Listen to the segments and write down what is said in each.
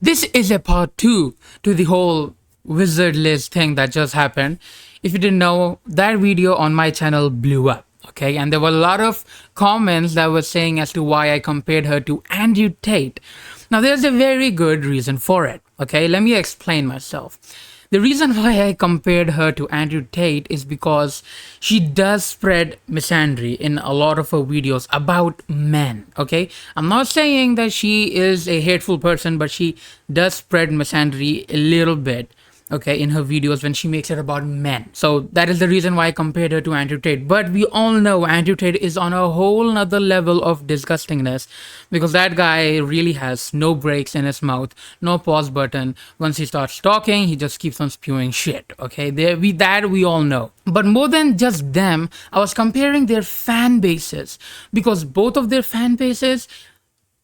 This is a part 2 to the whole WizardLiz thing that just happened. If you didn't know, that video on my channel blew up. Okay, and there were a lot of comments that were saying as to why I compared her to Andrew Tate. Now, there's a very good reason for it. Okay, let me explain myself. The reason why I compared her to Andrew Tate is because she does spread misandry in a lot of her videos about men. Okay, I'm not saying that she is a hateful person, but she does spread misandry a little bit, okay, in her videos when she makes it about men. So that is the reason why I compared her to Andrew Tate. But we all know Andrew Tate is on a whole nother level of disgustingness, because that guy really has no brakes in his mouth, no pause button. Once he starts talking, he just keeps on spewing shit. Okay, we all know. But more than just them, I was comparing their fan bases, because both of their fan bases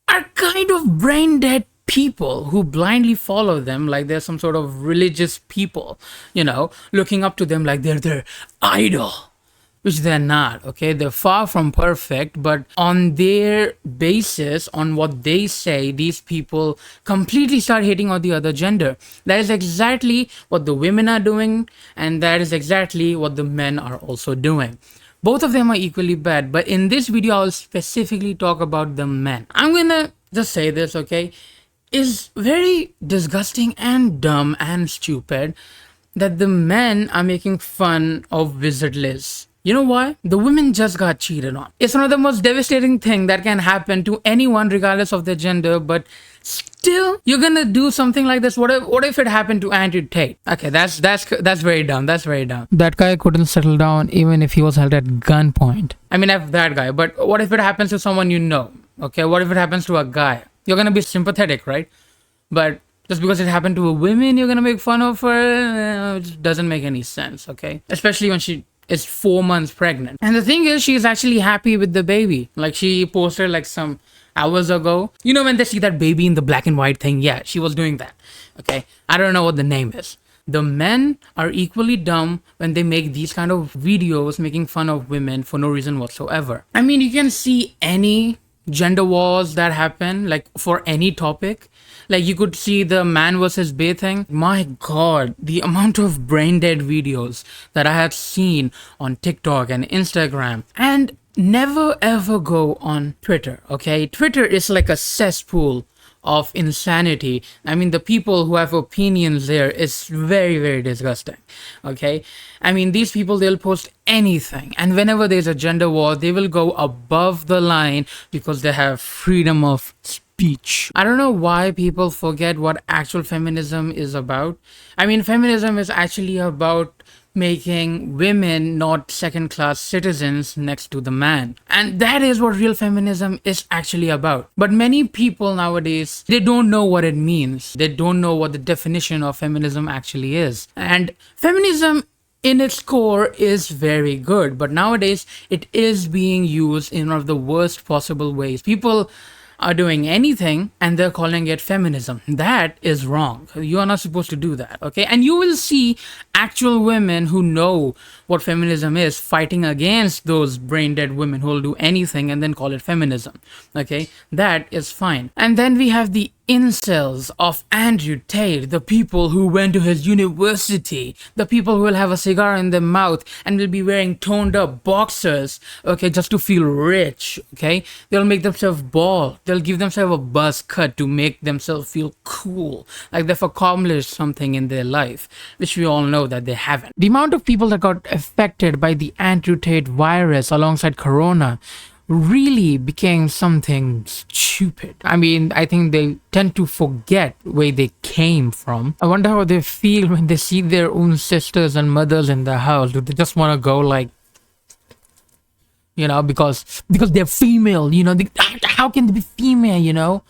are kind of brain dead people who blindly follow them like they're some sort of religious people, looking up to them like they're their idol, which they're not. Okay, they're far from perfect, but on their basis, on what they say, these people completely start hating on the other gender. That is exactly what the women are doing, and that is exactly what the men are also doing. Both of them are equally bad, but in this video I'll specifically talk about the men. I'm gonna just say this, okay? Is very disgusting and dumb and stupid that the men are making fun of WizardLiz. You know why? The women just got cheated on. It's one of the most devastating thing that can happen to anyone regardless of their gender, but still you're gonna do something like this. What if it happened to Andrew Tate? Okay, that's very dumb. That's very dumb. That guy couldn't settle down even if he was held at gunpoint. I mean, that guy, but what if it happens to someone you know? Okay, what if it happens to a guy? You're gonna be sympathetic, right? But just because it happened to a woman, you're gonna make fun of her. It doesn't make any sense, okay? Especially when she is 4 months pregnant. And the thing is, she's actually happy with the baby. Like, she posted like some hours ago. You know when they see that baby in the black and white thing? Yeah, she was doing that, okay? I don't know what the name is. The men are equally dumb when they make these kind of videos making fun of women for no reason whatsoever. I mean, you can see any gender wars that happen, like for any topic. Like, you could see the man versus Bay thing. My god, the amount of brain dead videos that I have seen on TikTok and Instagram. And never ever go on Twitter, okay? Twitter is like a cesspool of insanity. I mean, the people who have opinions there is very, very disgusting, okay? I mean, these people, they'll post anything, and whenever there's a gender war, they will go above the line because they have freedom of speech. I don't know why people forget what actual feminism is about. I mean, feminism is actually about making women not second-class citizens next to the man. And that is what real feminism is actually about. But many people nowadays, they don't know what it means. They don't know what the definition of feminism actually is. And feminism in its core is very good, but nowadays it is being used in one of the worst possible ways. People are doing anything and they're calling it feminism. That is wrong. You are not supposed to do that, okay? And you will see actual women who know what feminism is fighting against those brain dead women who will do anything and then call it feminism, okay? That is fine. And then we have the incels of Andrew Tate, the people who went to his university, the people who will have a cigar in their mouth and will be wearing toned up boxers, okay, just to feel rich, okay? They'll make themselves bald. They'll give themselves a buzz cut to make themselves feel cool, like they've accomplished something in their life, which we all know that they haven't. The amount of people that got affected by the Andrew Tate virus alongside Corona really became something stupid. I mean, I think they tend to forget where they came from. I wonder how they feel when they see their own sisters and mothers in the house. Do they just want to go like, because they're female, how can they be female,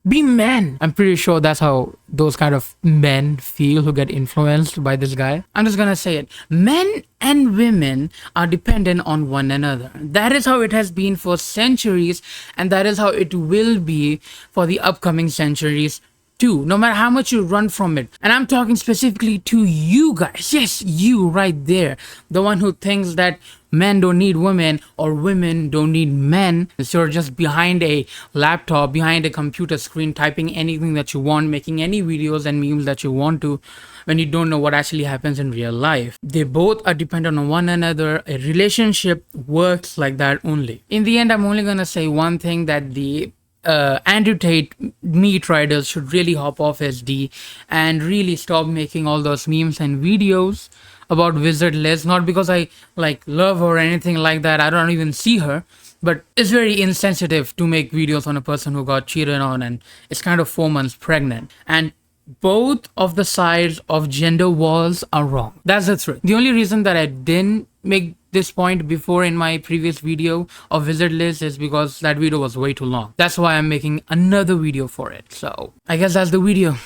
Be men. I'm pretty sure that's how those kind of men feel who get influenced by this guy. I'm just gonna say it. Men and women are dependent on one another. That is how it has been for centuries, and that is how it will be for the upcoming centuries too, no matter how much you run from it. And I'm talking specifically to you guys. Yes, you right there. The one who thinks that men don't need women or women don't need men. So you're just behind a laptop, behind a computer screen, typing anything that you want, making any videos and memes that you want to, when you don't know what actually happens in real life. They both are dependent on one another. A relationship works like that only. In the end, I'm only gonna say one thing, that the Andrew Tate meat riders should really hop off SD and really stop making all those memes and videos about WizardLiz. Not because I like love her or anything like that. I don't even see her. But it's very insensitive to make videos on a person who got cheated on and is kind of 4 months pregnant. And both of the sides of gender wars are wrong. That's the truth. The only reason that I didn't make this point before in my previous video of WizardLiz is because that video was way too long. That's why I'm making another video for it. So I guess that's the video.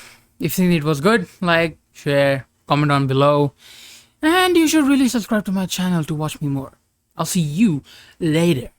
If you think it was good, like, share, comment down below. And you should really subscribe to my channel to watch me more. I'll see you later.